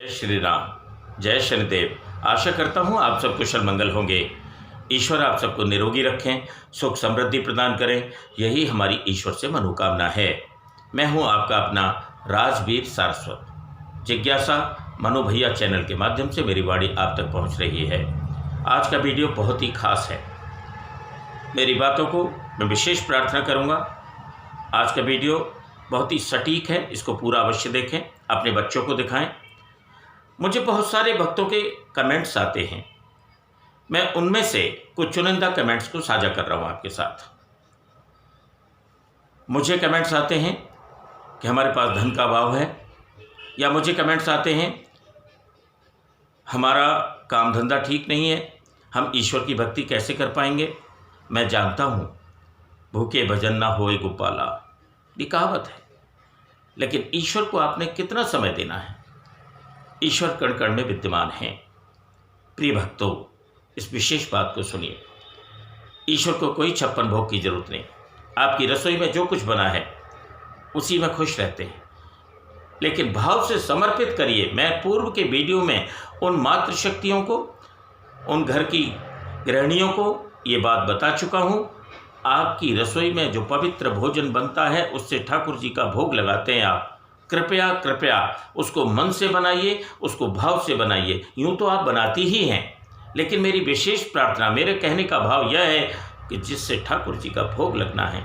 श्री राम, जय शनिदेव। आशा करता हूँ आप सब कुशल मंगल होंगे। ईश्वर आप सबको निरोगी रखें, सुख समृद्धि प्रदान करें, यही हमारी ईश्वर से मनोकामना है। मैं हूँ आपका अपना राजवीर सारस्वत। जिज्ञासा मनु भैया चैनल के माध्यम से मेरी वाणी आप तक पहुँच रही है। आज का वीडियो बहुत ही खास है। मेरी बातों को मैं विशेष प्रार्थना करूँगा। आज का वीडियो बहुत ही सटीक है, इसको पूरा अवश्य देखें, अपने बच्चों को दिखाएं। मुझे बहुत सारे भक्तों के कमेंट्स आते हैं, मैं उनमें से कुछ चुनिंदा कमेंट्स को साझा कर रहा हूं आपके साथ। मुझे कमेंट्स आते हैं कि हमारे पास धन का अभाव है, या मुझे कमेंट्स आते हैं हमारा काम धंधा ठीक नहीं है, हम ईश्वर की भक्ति कैसे कर पाएंगे। मैं जानता हूं भूखे भजन ना होए गोपाला, ये कहावत है, लेकिन ईश्वर को आपने कितना समय देना है। ईश्वर कण कण में विद्यमान हैं। प्रिय भक्तों, इस विशेष बात को सुनिए। ईश्वर को कोई 56 भोग की जरूरत नहीं। आपकी रसोई में जो कुछ बना है उसी में खुश रहते हैं, लेकिन भाव से समर्पित करिए। मैं पूर्व के वीडियो में उन मातृशक्तियों को, उन घर की गृहिणियों को ये बात बता चुका हूँ। आपकी रसोई में जो पवित्र भोजन बनता है उससे ठाकुर जी का भोग लगाते हैं आप। कृपया कृपया उसको मन से बनाइए, उसको भाव से बनाइए। यूँ तो आप बनाती ही हैं, लेकिन मेरी विशेष प्रार्थना, मेरे कहने का भाव यह है कि जिससे ठाकुर जी का भोग लगना है,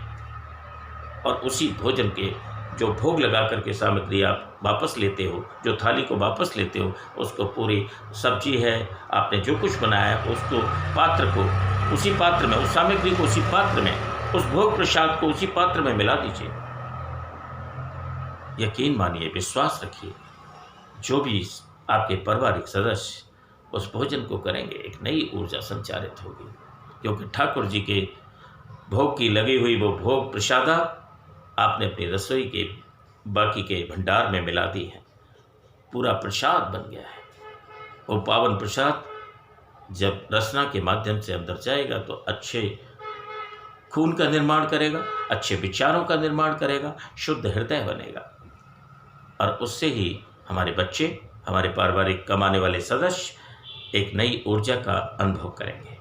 और उसी भोजन के जो भोग लगा करके सामग्री आप वापस लेते हो, जो थाली को वापस लेते हो, उसको पूरी सब्जी है, आपने जो कुछ बनाया है उसको पात्र को उसी पात्र में, उस सामग्री को उसी पात्र में, उस भोग प्रसाद को उसी पात्र में मिला दीजिए। यकीन मानिए, विश्वास रखिए, जो भी आपके पारिवारिक सदस्य उस भोजन को करेंगे, एक नई ऊर्जा संचारित होगी, क्योंकि ठाकुर जी के भोग की लगी हुई वो भोग प्रसादा आपने अपनी रसोई के बाकी के भंडार में मिला दी है। पूरा प्रसाद बन गया है। वो पावन प्रसाद जब रसना के माध्यम से अंदर जाएगा तो अच्छे खून का निर्माण करेगा, अच्छे विचारों का निर्माण करेगा, शुद्ध हृदय बनेगा, और उससे ही हमारे बच्चे, हमारे पारिवारिक कमाने वाले सदस्य एक नई ऊर्जा का अनुभव करेंगे।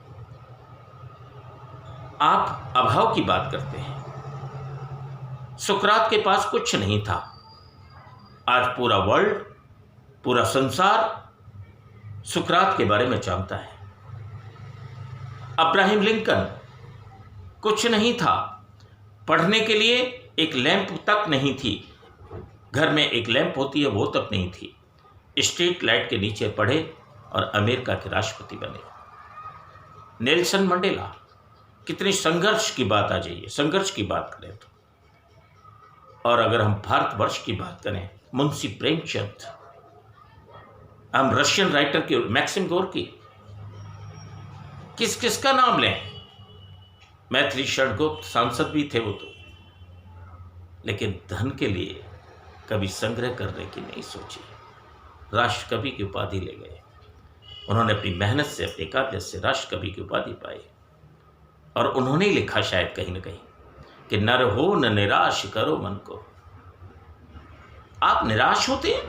आप अभाव की बात करते हैं। सुकरात के पास कुछ नहीं था, आज पूरा वर्ल्ड, पूरा संसार सुकरात के बारे में जानता है। अब्राहम लिंकन, कुछ नहीं था, पढ़ने के लिए एक लैंप तक नहीं थी, घर में एक लैंप होती है वो तक नहीं थी, स्ट्रीट लाइट के नीचे पढ़े और अमेरिका के राष्ट्रपति बने। नेल्सन मंडेला, कितनी संघर्ष की बात आ जाइए, संघर्ष की बात करें तो। और अगर हम भारतवर्ष की बात करें, मुंशी प्रेमचंद, हम रशियन राइटर की मैक्सिम गोर्की, किस किस का नाम लें। मैथिली षडगोप्त सांसद भी थे वो तो, लेकिन धन के लिए कभी संग्रह करने की नहीं सोची। राष्ट्र कवि की उपाधि ले गए। उन्होंने अपनी मेहनत से, अपनी काबिलियत से राष्ट्र कवि की उपाधि पाई, और उन्होंने ही लिखा शायद कहीं ना कहीं कि नर हो न निराश करो मन को। आप निराश होते हैं?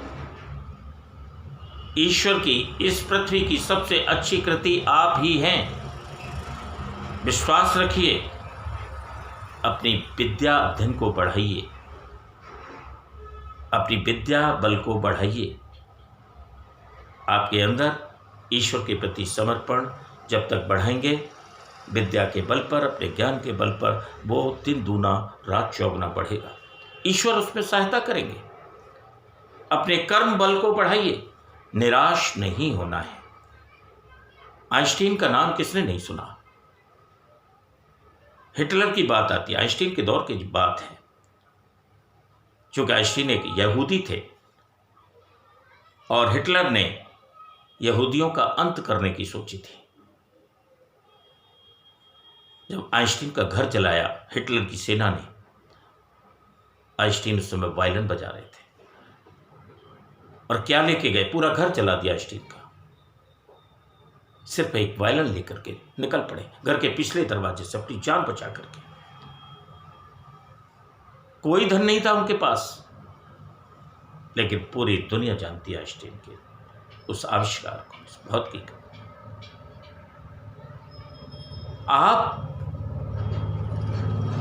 ईश्वर की इस पृथ्वी की सबसे अच्छी कृति आप ही हैं। विश्वास रखिए, अपनी विद्या अध्ययन को बढ़ाइए, अपनी विद्या बल को बढ़ाइए। आपके अंदर ईश्वर के प्रति समर्पण जब तक बढ़ाएंगे, विद्या के बल पर, अपने ज्ञान के बल पर, वो दिन दूना रात चौगुना बढ़ेगा। ईश्वर उसमें सहायता करेंगे। अपने कर्म बल को बढ़ाइए, निराश नहीं होना है। आइंस्टीन का नाम किसने नहीं सुना। हिटलर की बात आती है, आइंस्टीन के दौर की बात है, क्योंकि आइंस्टीन एक यहूदी थे और हिटलर ने यहूदियों का अंत करने की सोची थी। जब आइंस्टीन का घर जलाया हिटलर की सेना ने, आइंस्टीन उस समय वायलिन बजा रहे थे, और क्या लेके गए, पूरा घर जला दिया आइंस्टीन का। सिर्फ एक वायलिन लेकर के निकल पड़े घर के पिछले दरवाजे से, अपनी जान बचा करके। कोई धन नहीं था उनके पास, लेकिन पूरी दुनिया जानती है आइंस्टीन के उस आविष्कार को, उस भौतिकी को। आप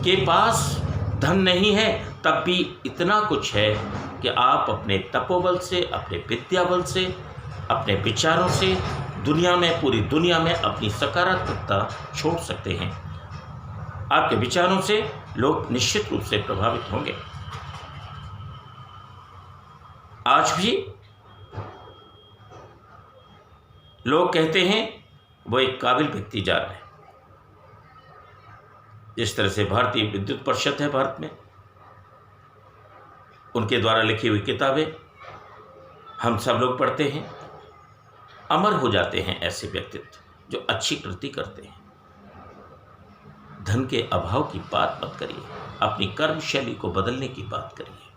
के पास धन नहीं है तब भी इतना कुछ है कि आप अपने तपोबल से, अपने विद्या बल से, अपने विचारों से दुनिया में, पूरी दुनिया में अपनी सकारात्मकता छोड़ सकते हैं। आपके विचारों से लोग निश्चित रूप से प्रभावित होंगे। आज भी लोग कहते हैं वो एक काबिल व्यक्ति जा रहा है। जिस तरह से भारतीय विद्युत परिषद है भारत में, उनके द्वारा लिखी हुई किताबें हम सब लोग पढ़ते हैं, अमर हो जाते हैं ऐसे व्यक्तित्व जो अच्छी कृति करते हैं। धन के अभाव की बात मत करिए, अपनी कर्म शैली को बदलने की बात करिए,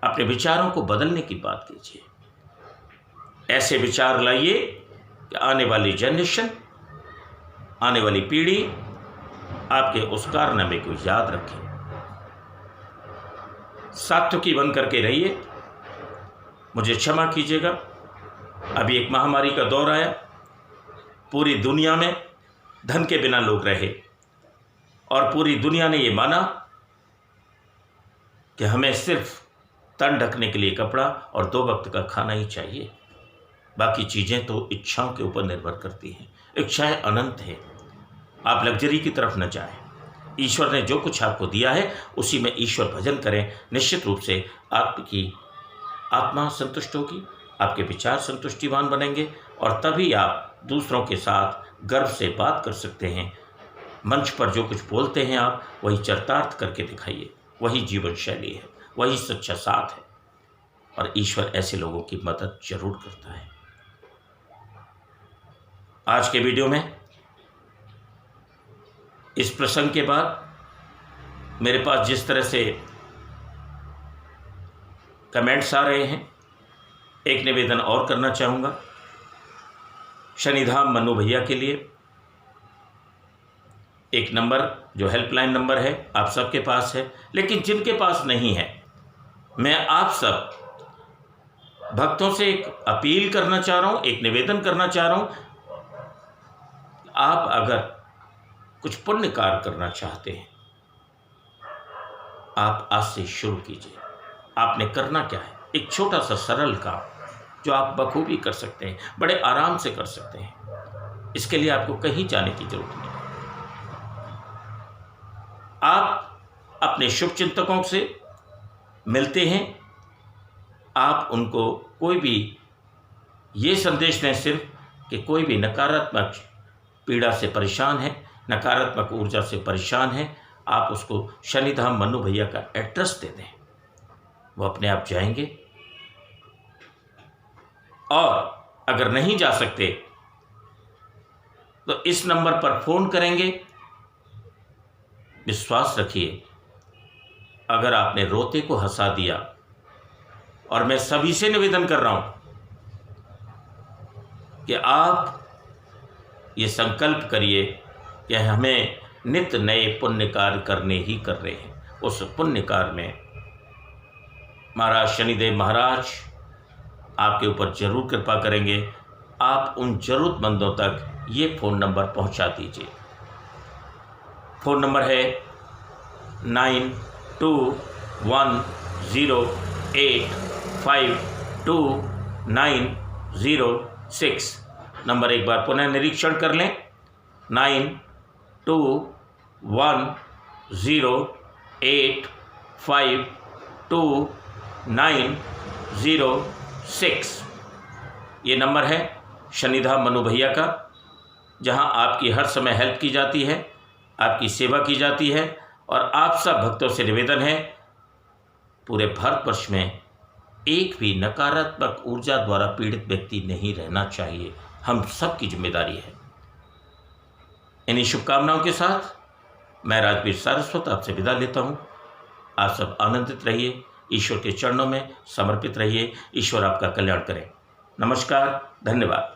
अपने विचारों को बदलने की बात कीजिए। ऐसे विचार लाइए कि आने वाली जनरेशन, आने वाली पीढ़ी आपके उस कारनामे को याद रखें। सात्विकी बन करके रहिए। मुझे क्षमा कीजिएगा, अभी एक महामारी का दौर आया, पूरी दुनिया में धन के बिना लोग रहे और पूरी दुनिया ने ये माना कि हमें सिर्फ तन ढकने के लिए कपड़ा और 2 वक्त का खाना ही चाहिए। बाकी चीज़ें तो इच्छाओं के ऊपर निर्भर करती हैं। इच्छाएं अनंत है। आप लग्जरी की तरफ न जाएं। ईश्वर ने जो कुछ आपको दिया है उसी में ईश्वर भजन करें। निश्चित रूप से आपकी आत्मा संतुष्ट होगी, आपके विचार संतुष्टिवान बनेंगे और तभी आप दूसरों के साथ गर्व से बात कर सकते हैं। मंच पर जो कुछ बोलते हैं आप, वही चरितार्थ करके दिखाइए। वही जीवन शैली है, वही सच्चा साथ है और ईश्वर ऐसे लोगों की मदद जरूर करता है। आज के वीडियो में इस प्रसंग के बाद मेरे पास जिस तरह से कमेंट्स आ रहे हैं, एक निवेदन और करना चाहूँगा। शनिधाम मनु भैया के लिए एक नंबर जो हेल्पलाइन नंबर है आप सबके पास है, लेकिन जिनके पास नहीं है, मैं आप सब भक्तों से एक अपील करना चाह रहा हूँ, एक निवेदन करना चाह रहा हूँ। आप अगर कुछ पुण्य कार्य करना चाहते हैं, आप आज से शुरू कीजिए। आपने करना क्या है? एक छोटा सा सरल काम जो आप बखूबी कर सकते हैं, बड़े आराम से कर सकते हैं। इसके लिए आपको कहीं जाने की जरूरत नहीं। आप अपने शुभ चिंतकों से मिलते हैं, आप उनको कोई भी ये संदेश दें सिर्फ कि कोई भी नकारात्मक पीड़ा से परेशान है, नकारात्मक ऊर्जा से परेशान है, आप उसको शनिधाम मनु भैया का एड्रेस दे दें। वो अपने आप जाएंगे और अगर नहीं जा सकते तो इस नंबर पर फ़ोन करेंगे। विश्वास रखिए, अगर आपने रोते को हंसा दिया, और मैं सभी से निवेदन कर रहा हूं कि आप ये संकल्प करिए कि हमें नित्य नए पुण्य कार्य करने ही कर रहे हैं। उस पुण्य कार्य में महाराज शनिदेव महाराज आपके ऊपर जरूर कृपा करेंगे। आप उन जरूरतमंदों तक ये फ़ोन नंबर पहुंचा दीजिए। फ़ोन नंबर है 9210852906। नंबर एक बार पुनः निरीक्षण कर लें, 9210852906। ये नंबर है शनिधाम मनु भैया का, जहां आपकी हर समय हेल्प की जाती है, आपकी सेवा की जाती है। और आप सब भक्तों से निवेदन है, पूरे भारतवर्ष में एक भी नकारात्मक ऊर्जा द्वारा पीड़ित व्यक्ति नहीं रहना चाहिए। हम सब की जिम्मेदारी है। इन्हीं शुभकामनाओं के साथ मैं राजवीर सारस्वत आपसे विदा लेता हूँ। आप सब आनंदित रहिए, ईश्वर के चरणों में समर्पित रहिए। ईश्वर आपका कल्याण करें। नमस्कार, धन्यवाद।